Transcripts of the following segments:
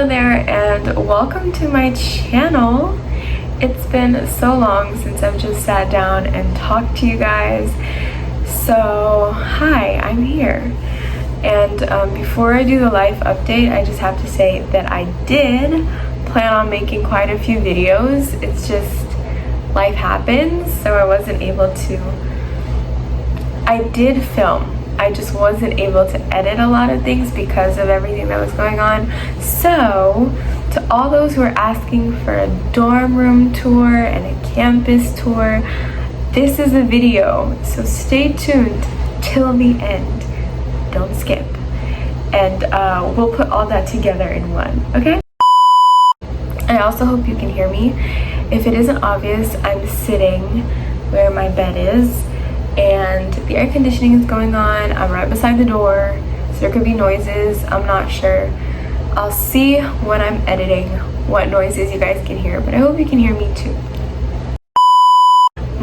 Hello there and welcome to my channel. It's been so long since I've just sat down and talked to you guys. So hi, I'm here. And before I do the life update, I just have to say that I did plan on making quite a few videos. It's just life happens, so I wasn't able to. I did film. I just wasn't able to edit a lot of things because of everything that was going on. So, to all those who are asking for a dorm room tour and a campus tour, this is a video. So stay tuned till the end. Don't skip. And we'll put all that together in one, okay? I also hope you can hear me. If it isn't obvious, I'm sitting where my bed is. And the air conditioning is going on. I'm right beside the door, so there could be noises. I'm not sure. I'll see when I'm editing what noises you guys can hear, but I hope you can hear me too.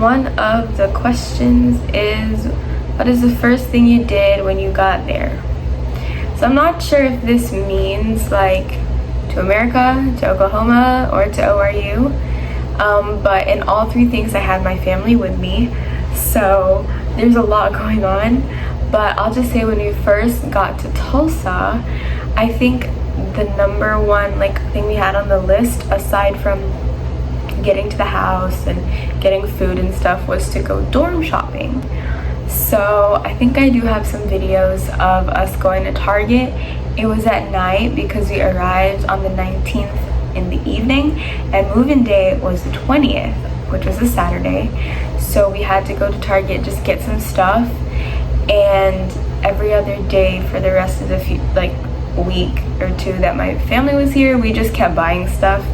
One of the questions is, what is the first thing you did when you got there? So I'm not sure if this means like to America, to Oklahoma, or to ORU, but in all three things I had my family with me. So there's a lot going on, but I'll just say when we first got to Tulsa, I think the number one thing we had on the list, aside from getting to the house and getting food and stuff, was to go dorm shopping. So I think I do have some videos of us going to Target. It was at night because we arrived on the 19th in the evening, and move-in day was the 20th, which was a Saturday. So we had to go to Target, just get some stuff, and every other day for the rest of the week or two that my family was here, we just kept buying stuff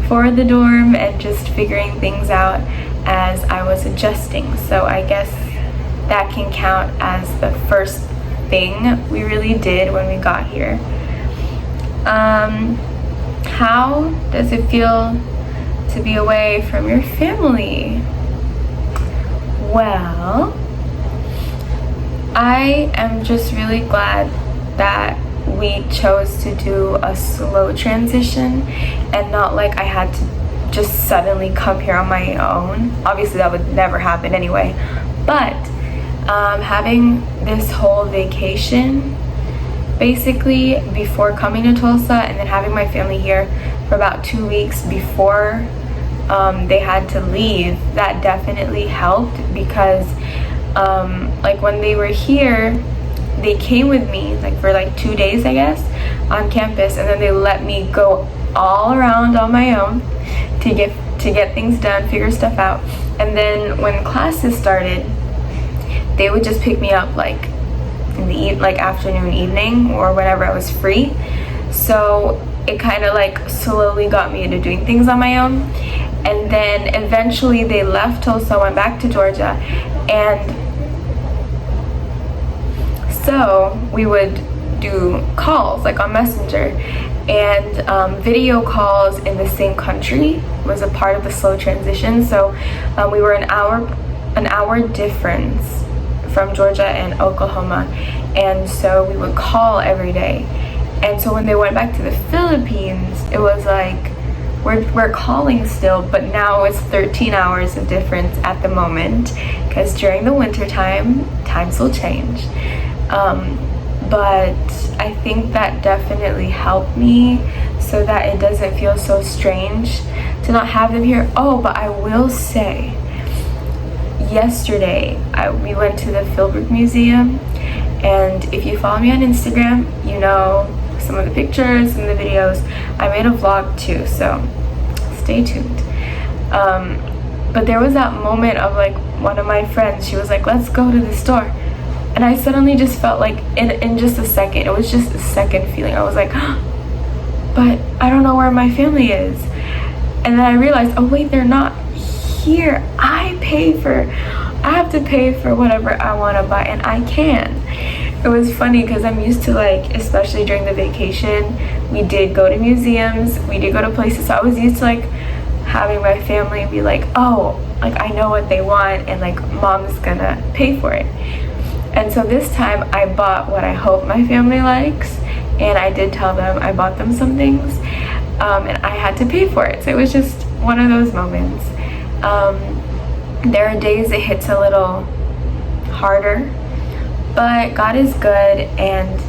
for the dorm and just figuring things out as I was adjusting. So I guess that can count as the first thing we really did when we got here. How does it feel to be away from your family? Well, I am just really glad that we chose to do a slow transition and not like I had to just suddenly come here on my own. Obviously that would never happen anyway, but having this whole vacation basically before coming to Tulsa, and then having my family here for about 2 weeks before they had to leave, that definitely helped because when they were here, they came with me for 2 days, I guess, on campus, and then they let me go all around on my own to get things done, figure stuff out. And then when classes started, they would just pick me up in the afternoon, evening, or whenever I was free. So it kind of slowly got me into doing things on my own. And then eventually they left Tulsa, went back to Georgia, and so we would do calls on Messenger, and video calls in the same country was a part of the slow transition. So we were an hour difference from Georgia and Oklahoma, and so we would call every day. And so when they went back to the Philippines, it was we're calling still, but now it's 13 hours of difference at the moment, because during the winter times will change. But I think that definitely helped me so that it doesn't feel so strange to not have them here. Oh, but I will say, yesterday we went to the Philbrook Museum, and if you follow me on Instagram, you know some of the pictures and the videos. I made a vlog too, so stay tuned. But there was that moment of one of my friends, she was like, let's go to the store, and I suddenly just felt in just a second, it was just a second feeling, I was like, but I don't know where my family is. And then I realized, oh wait, they're not here. I have to pay for whatever I want to buy, and I can. It was funny because I'm used to especially during the vacation, we did go to museums, we did go to places, so I was used to having my family be oh, I know what they want, and mom's gonna pay for it. And so this time I bought what I hope my family likes, and I did tell them I bought them some things, and I had to pay for it. So it was just one of those moments. There are days it hits a little harder, but God is good, and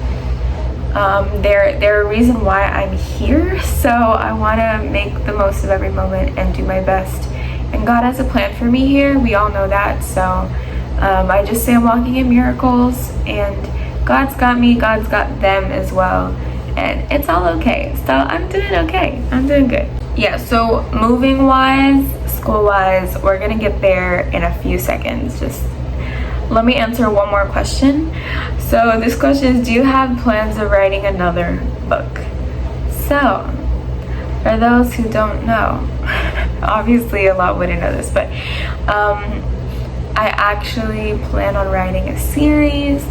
they're a reason why I'm here. So I want to make the most of every moment and do my best. And God has a plan for me here. We all know that. So I just say I'm walking in miracles, and God's got me, God's got them as well, and it's all okay. So I'm doing okay. I'm doing good. Yeah, so moving wise, school wise, we're gonna get there in a few seconds. Just let me answer one more question. So this question is, do you have plans of writing another book? So for those who don't know, obviously a lot wouldn't know this, but I actually plan on writing a series.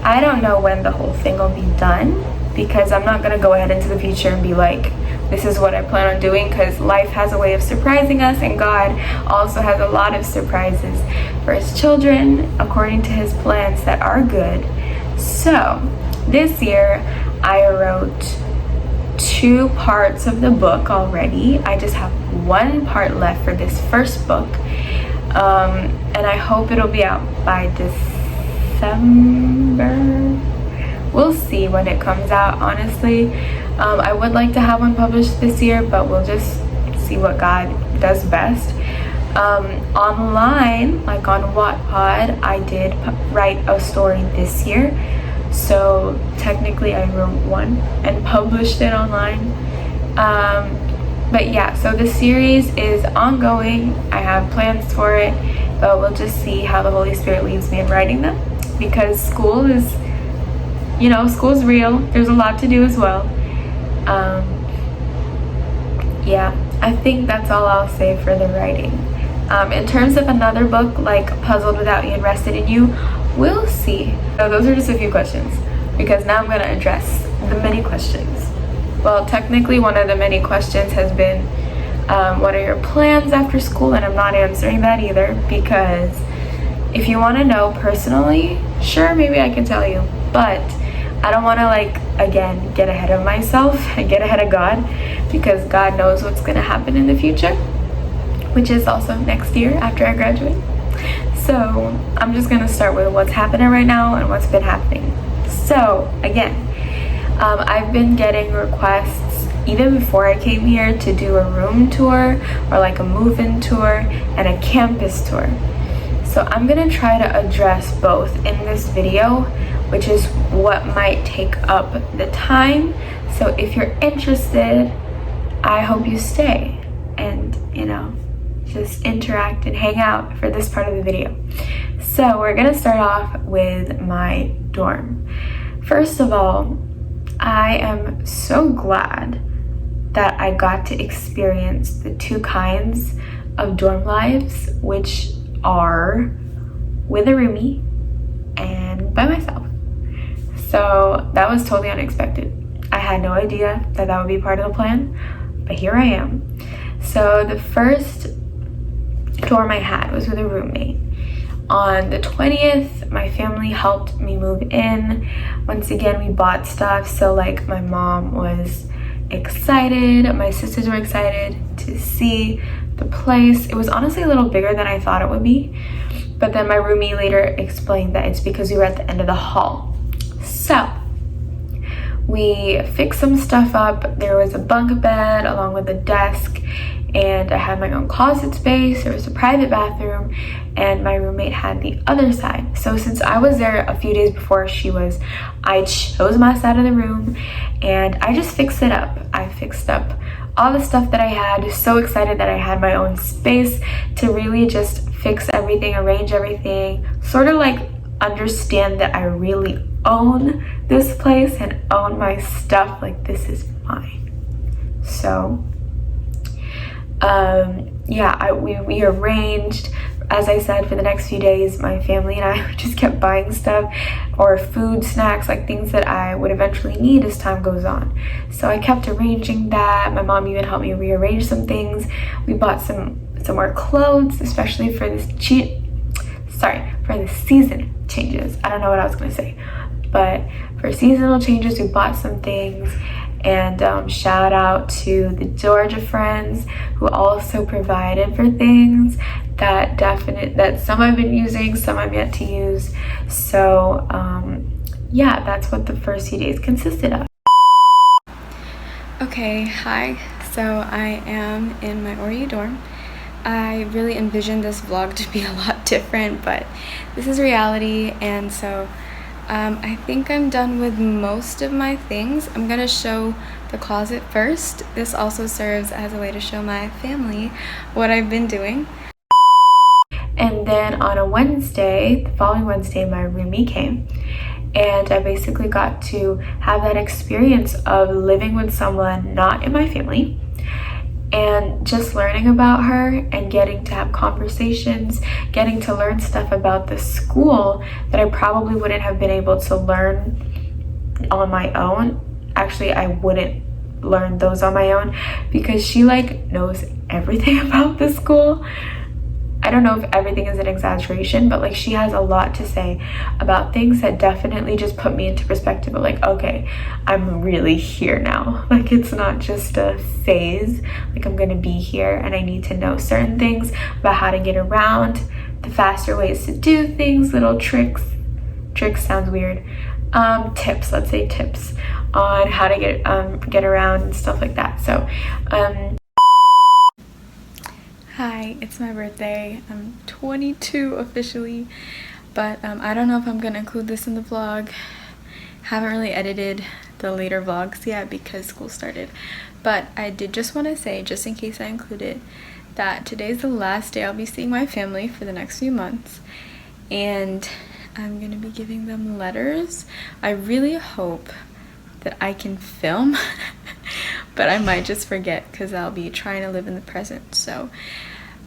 I don't know when the whole thing will be done, because I'm not gonna go ahead into the future and be like, this is what I plan on doing, because life has a way of surprising us, and God also has a lot of surprises for his children according to his plans that are good. So this year I wrote 2 parts of the book already. I just have 1 part left for this first book, and I hope it'll be out by December. We'll see when it comes out, honestly. I would like to have one published this year, but we'll just see what God does best. Online, like on Wattpad, I did write a story this year. So technically I wrote 1 and published it online. But yeah, so the series is ongoing. I have plans for it, but we'll just see how the Holy Spirit leads me in writing them, because school is, school's real. There's a lot to do as well. Yeah, I think that's all I'll say for the writing. In terms of another book, like Puzzled Without You and Rested in You, we'll see. So those are just a few questions, because now I'm going to address the many questions. Well, technically one of the many questions has been, what are your plans after school? And I'm not answering that either, because if you want to know personally, sure, maybe I can tell you, but I don't want to, again, get ahead of myself and get ahead of God, because God knows what's going to happen in the future, which is also next year after I graduate. So I'm just going to start with what's happening right now and what's been happening. So again, I've been getting requests even before I came here to do a room tour, or like a move-in tour and a campus tour. So I'm going to try to address both in this video, which is what might take up the time. So if you're interested, I hope you stay and, just interact and hang out for this part of the video. So we're going to start off with my dorm. First of all, I am so glad that I got to experience the 2 kinds of dorm lives, which are with a roomie and by myself. So that was totally unexpected. I had no idea that that would be part of the plan, but here I am. So the first dorm I had was with a roommate. On the 20th, my family helped me move in. Once again, we bought stuff, so my mom was excited, my sisters were excited to see the place. It was honestly a little bigger than I thought it would be, but then my roomie later explained that it's because we were at the end of the hall. So we fixed some stuff up. There was a bunk bed along with a desk, and I had my own closet space. There was a private bathroom, and my roommate had the other side. So since I was there a few days before she was, I chose my side of the room and I just fixed it up. I fixed up all the stuff that I had. Just so excited that I had my own space to really just fix everything, arrange everything, sort of understand that I really own this place and own my stuff. This is mine. So we arranged, as I said, for the next few days. My family and I just kept buying stuff, or food, snacks, things that I would eventually need as time goes on. So I kept arranging that. My mom even helped me rearrange some things. We bought some more clothes, especially for the season changes. I don't know what I was gonna say. But for seasonal changes, we bought some things. And shout out to the Georgia friends who also provided for things that some I've been using, some I've yet to use. So yeah, that's what the first few days consisted of. Okay, hi. So I am in my ORU dorm. I really envisioned this vlog to be a lot different, but this is reality, and so I think I'm done with most of my things. I'm gonna show the closet first. This also serves as a way to show my family what I've been doing. And then on a Wednesday, the following Wednesday, my roomie came, and I basically got to have that experience of living with someone not in my family and just learning about her and getting to have conversations, getting to learn stuff about the school that I probably wouldn't have been able to learn on my own. Actually, I wouldn't learn those on my own because she knows everything about the school. I don't know if everything is an exaggeration, but she has a lot to say about things that definitely just put me into perspective of okay, I'm really here now. It's not just a phase. I'm gonna be here and I need to know certain things about how to get around, the faster ways to do things, little tricks sounds weird, tips, let's say tips on how to get around and stuff like that. So hi, it's my birthday. I'm 22 officially, but I don't know if I'm gonna include this in the vlog. Haven't really edited the later vlogs yet because school started, but I did just want to say, just in case I include it, that today's the last day I'll be seeing my family for the next few months, and I'm gonna be giving them letters. I really hope that I can film but I might just forget because I'll be trying to live in the present. So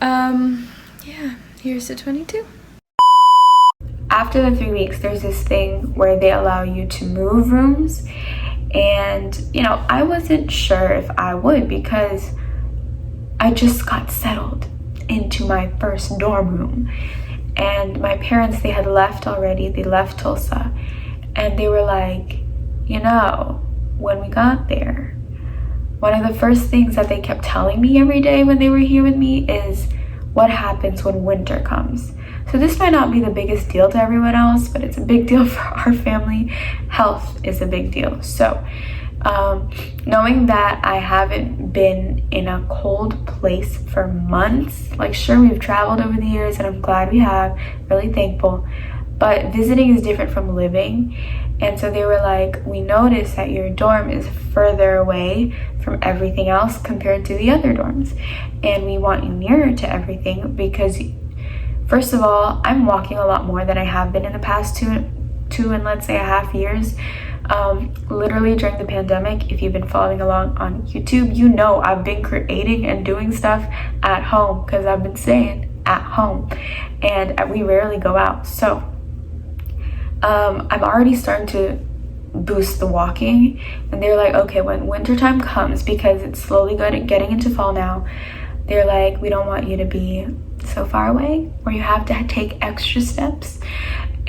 yeah, here's to 22. After the 3 weeks, there's this thing where they allow you to move rooms, and I wasn't sure if I would because I just got settled into my first dorm room, and my parents, they had left already. They left Tulsa, and they were like, when we got there, one of the first things that they kept telling me every day when they were here with me is what happens when winter comes. So this might not be the biggest deal to everyone else, but it's a big deal for our family. Health is a big deal. So knowing that I haven't been in a cold place for months, sure, we've traveled over the years and I'm glad we have, really thankful, but visiting is different from living. And so they were like, we noticed that your dorm is further away from everything else compared to the other dorms, and we want you nearer to everything because, first of all, I'm walking a lot more than I have been in the past two and let's say a half years. Literally during the pandemic, if you've been following along on YouTube, I've been creating and doing stuff at home because I've been staying at home and we rarely go out. So I'm already starting to boost the walking, and they're like, okay, when wintertime comes, because it's slowly getting into fall now, they're like, we don't want you to be so far away where you have to take extra steps.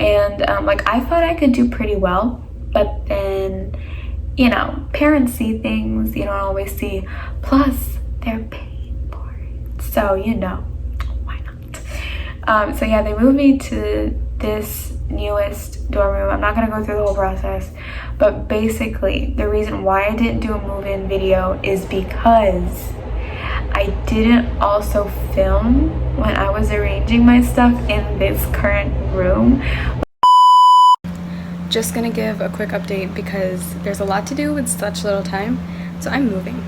And I thought I could do pretty well, but then parents see things you don't always see, plus they're paying for it, so why not. So yeah, they moved me to this newest dorm room. I'm not gonna go through the whole process, but basically the reason why I didn't do a move-in video is because I didn't also film when I was arranging my stuff in this current room. Just gonna give a quick update because there's a lot to do with such little time. So I'm moving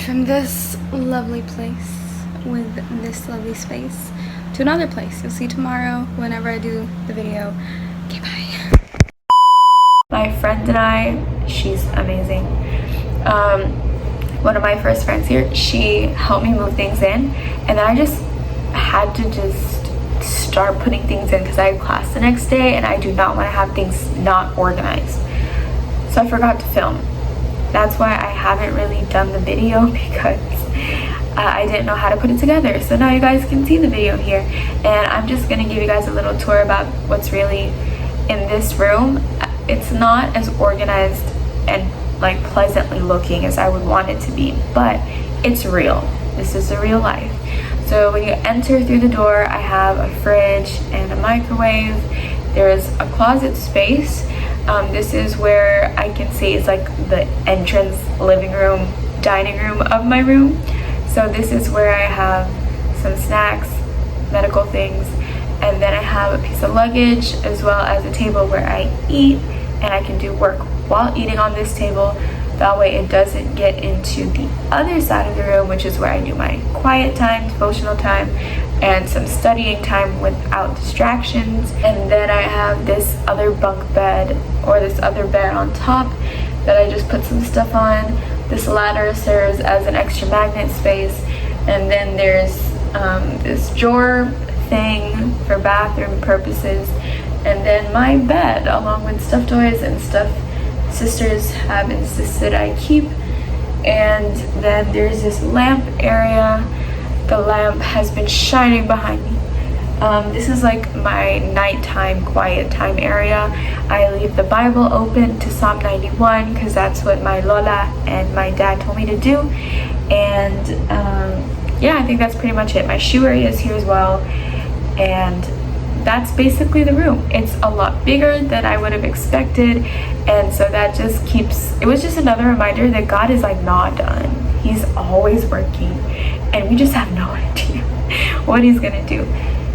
from this lovely place with this lovely space to another place. You'll see tomorrow whenever I do the video. Okay, bye. My friend and I, she's amazing. One of my first friends here, she helped me move things in, and then I just had to start putting things in because I had class the next day and I do not want to have things not organized. So I forgot to film. That's why I haven't really done the video because I didn't know how to put it together. So now you guys can see the video here, and I'm just gonna give you guys a little tour about what's really in this room, it's not as organized and like pleasantly looking as I would want it to be, but it's real. This is the real life. So when you enter through the door, I have a fridge and a microwave. There's a closet space. This is where I can see it's like the entrance, living room, dining room of my room. So this is where I have some snacks, medical things, and then I have a piece of luggage as well as a table where I eat, and I can do work while eating on this table. That way it doesn't get into the other side of the room, which is where I do my quiet time, devotional time, and some studying time without distractions. And then I have this other bunk bed, or this other bed on top that I just put some stuff on. This ladder serves as an extra magnet space. And then there's this drawer thing for bathroom purposes. And then my bed, along with stuffed toys and stuff sisters have insisted I keep. And then there's this lamp area. The lamp has been shining behind me. This is like my nighttime quiet time area. I leave the Bible open to Psalm 91 because that's what my Lola and my dad told me to do. And yeah, I think that's pretty much it. My shoe area is here as well. And that's basically the room. It's a lot bigger than I would have expected, and so that just keeps, it was just another reminder that God is like not done. He's always working, and we just have no idea what he's gonna do.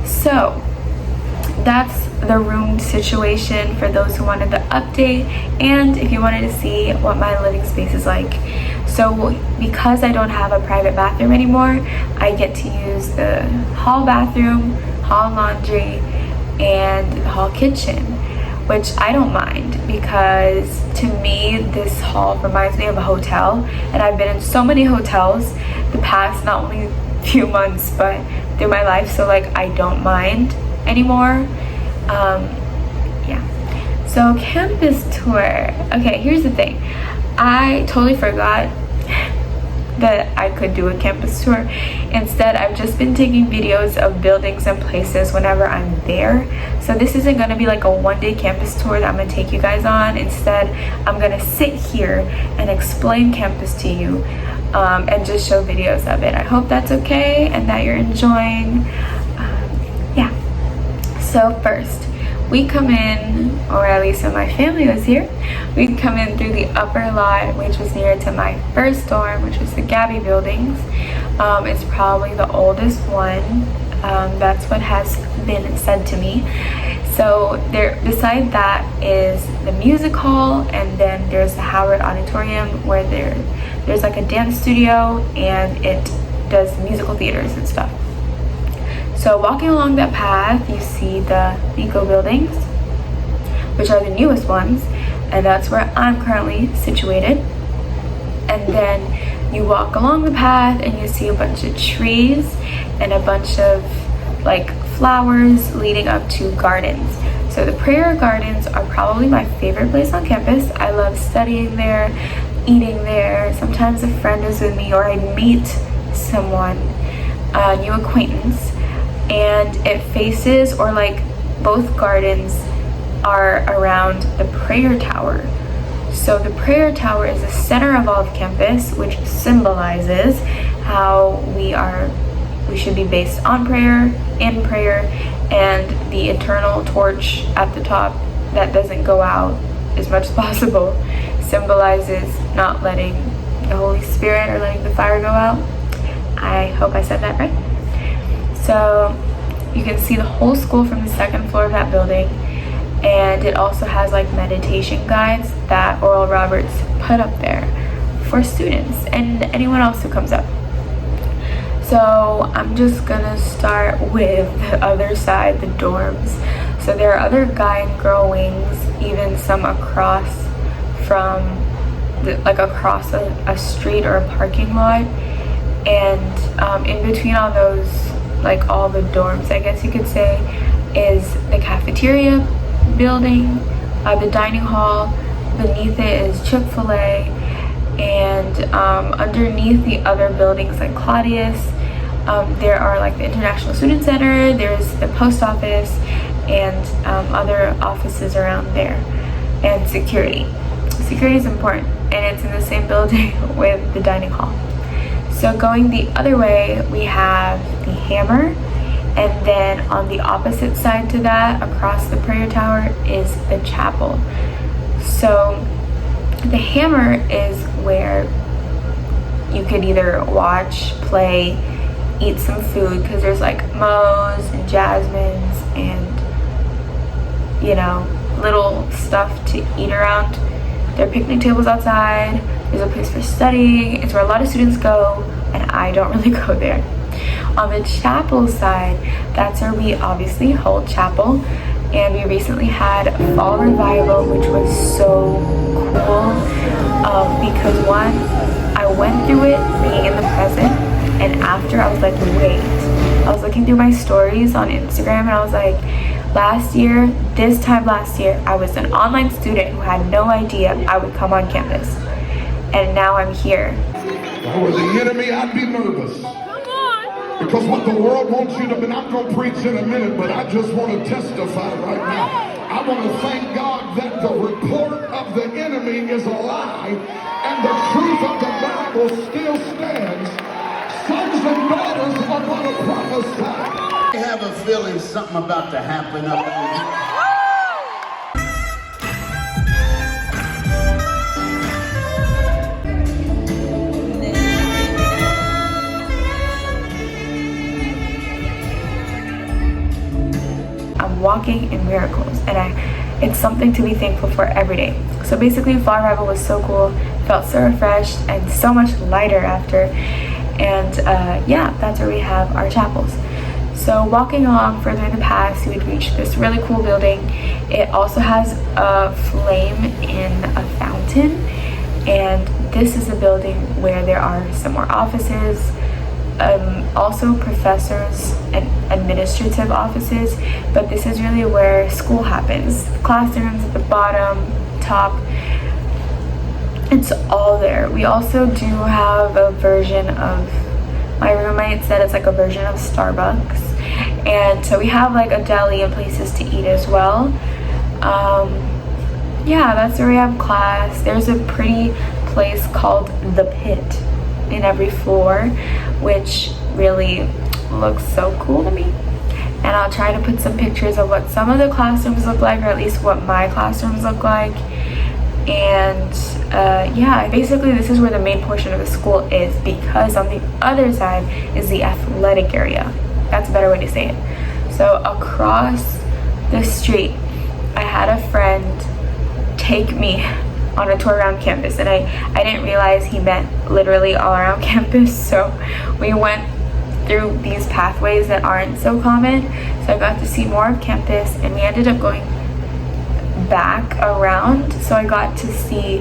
So that's the room situation for those who wanted the update, and if you wanted to see what my living space is like. So because I don't have a private bathroom anymore, I get to use the hall bathroom, hall laundry, and the hall kitchen, which I don't mind because to me this hall reminds me of a hotel, and I've been in so many hotels the past not only few months but through my life, so like I don't mind anymore. Yeah, so campus tour. Okay, here's the thing, I totally forgot that I could do a campus tour. Instead, I've just been taking videos of buildings and places whenever I'm there. So this isn't going to be like a one-day campus tour that I'm going to take you guys on. Instead, I'm going to sit here and explain campus to you and just show videos of it. I hope that's okay and that you're enjoying. Yeah. So first, we come in, or at least when my family was here, we'd come in through the upper lot, which was near to my first dorm, which was the Gabby buildings. It's probably the oldest one. That's what has been said to me. So there, beside that is the music hall, and then there's the Howard Auditorium where there's like a dance studio and it does musical theaters and stuff. So walking along that path, you see the Nico buildings, which are the newest ones, and that's where I'm currently situated. And then you walk along the path and you see a bunch of trees and a bunch of like flowers leading up to gardens. So the prayer gardens are probably my favorite place on campus. I love studying there, eating there. Sometimes a friend is with me, or I meet someone, a new acquaintance. And it faces, or like both gardens are around the prayer tower. So the prayer tower is the center of all of campus, which symbolizes how we should be based on prayer, in prayer, and the eternal torch at the top that doesn't go out as much as possible symbolizes not letting the Holy Spirit or letting the fire go out. I hope I said that right. So you can see the whole school from the second floor of that building, and it also has like meditation guides that Oral Roberts put up there for students and anyone else who comes up. So I'm just gonna start with the other side, the dorms. So there are other guy and girl wings, even some across from across a street or a parking lot, and in between all those, like all the dorms, I guess you could say, is the cafeteria building, the dining hall. Beneath it is Chick-fil-A, and underneath the other buildings like Claudius, there are like the International Student Center, there's the post office, and other offices around there, and security. Security is important, and it's in the same building with the dining hall. So going the other way, we have the Hammer, and then on the opposite side to that, across the prayer tower, is the chapel. So the Hammer is where you could either watch, play, eat some food, because there's like Moe's and Jasmine's and, you know, little stuff to eat around. There are picnic tables outside. There's a place for studying. It's where a lot of students go, and I don't really go there. On the chapel side, that's where we obviously hold chapel, and we recently had Fall Revival, which was so cool because one, I went through it being in the present, and after I was like, wait. I was looking through my stories on Instagram, and I was like, this time last year, I was an online student who had no idea I would come on campus. And now I'm here. If I were the enemy, I'd be nervous. Because what the world wants you to be, I'm going to preach in a minute, but I just want to testify right now. I want to thank God that the report of the enemy is a lie, and the truth of the Bible still stands. Sons and daughters are going to prophesy. I have a feeling something about to happen up there. I'm walking in miracles, and it's something to be thankful for every day. So basically, Fall Revival was so cool, felt so refreshed and so much lighter after. And yeah, that's where we have our chapels. So walking along further in the past, we'd reach this really cool building. It also has a flame in a fountain, and this is a building where there are some more offices, also professors and administrative offices, but this is really where school happens. Classrooms at the bottom, top, it's all there. We also do have a version of, my roommate said it's like a version of Starbucks, and so we have like a deli and places to eat as well. Yeah, that's where we have class. There's a pretty place called The Pit in every floor, which really looks so cool to me. And I'll try to put some pictures of what some of the classrooms look like, or at least what my classrooms look like. And yeah, basically this is where the main portion of the school is, because on the other side is the athletic area. That's a better way to say it. So across the street, I had a friend take me on a tour around campus, and I didn't realize he meant literally all around campus. So we went through these pathways that aren't so common, so I got to see more of campus, and we ended up going back around, so I got to see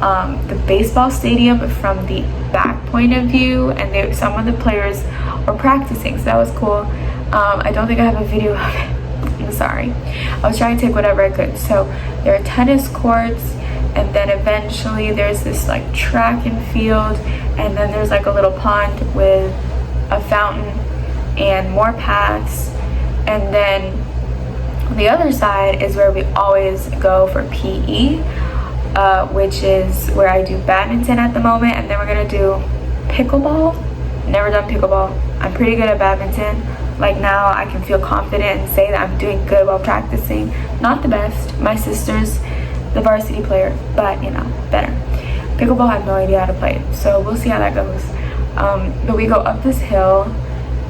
the baseball stadium from the back point of view, and some of the players were practicing, so that was cool. I don't think I have a video of it. I'm sorry. I was trying to take whatever I could. So there are tennis courts, and then eventually there's this like track and field, and then there's like a little pond with a fountain and more paths. And then on the other side is where we always go for PE, which is where I do badminton at the moment, and then we're gonna do pickleball. Never done pickleball. I'm pretty good at badminton. Like now I can feel confident and say that I'm doing good while practicing. Not the best. My sister's the varsity player, but you know, better. Pickleball, I have no idea how to play it, so we'll see how that goes. But we go up this hill.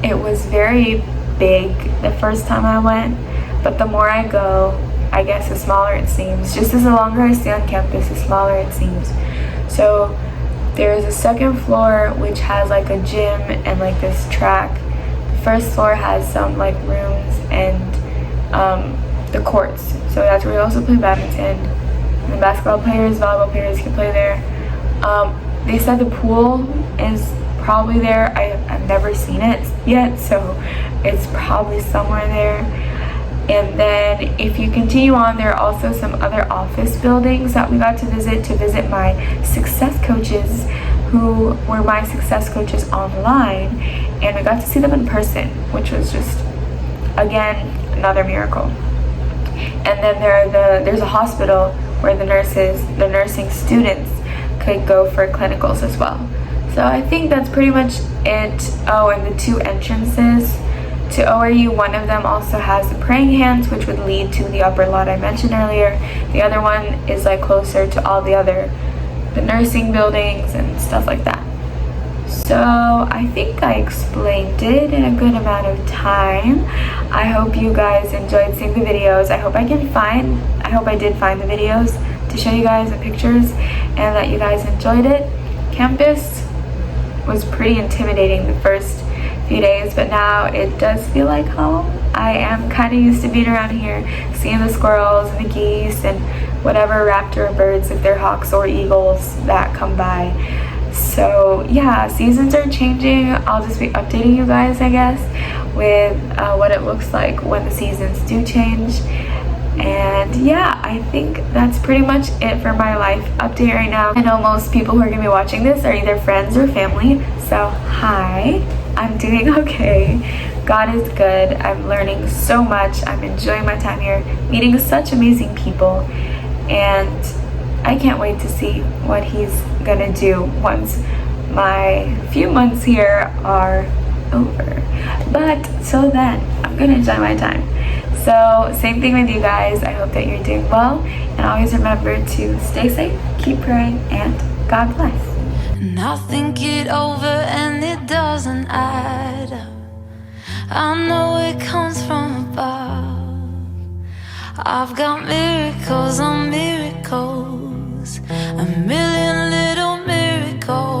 It was very big the first time I went, but the more I go, I guess the smaller it seems. Just as the longer I stay on campus, the smaller it seems. So there's a second floor which has like a gym and like this track. The first floor has some like rooms and the courts. So that's where we also play badminton. And the basketball players, volleyball players can play there. They said the pool is probably there. I've never seen it yet, so it's probably somewhere there. And then if you continue on, there are also some other office buildings that we got to visit my success coaches, who were my success coaches online, and we got to see them in person, which was just, again, another miracle. And then there's a hospital where the nursing students could go for clinicals as well. So I think that's pretty much it. Oh, and the 2 entrances to ORU, one of them also has the praying hands, which would lead to the upper lot I mentioned earlier. The other one is like closer to all the nursing buildings and stuff like that. So I think I explained it in a good amount of time. I hope you guys enjoyed seeing the videos. I hope I did find the videos to show you guys the pictures and that you guys enjoyed it. Campus was pretty intimidating the first few days, but now it does feel like home. I am kind of used to being around here, seeing the squirrels and the geese and whatever raptor birds, if they're hawks or eagles, that come by. So yeah, seasons are changing. I'll just be updating you guys, I guess, with what it looks like when the seasons do change. And yeah, I think that's pretty much it for my life update right now. I know most people who are going to be watching this are either friends or family. So hi, I'm doing okay. God is good. I'm learning so much. I'm enjoying my time here, meeting such amazing people. And I can't wait to see what he's gonna do once my few months here are over. But till then, I'm gonna enjoy my time. So same thing with you guys. I hope that you're doing well, and always remember to stay safe, keep praying, and God bless. And I think it over and it doesn't add up. I know it comes from above. I've got miracles on miracles, a million little miracles.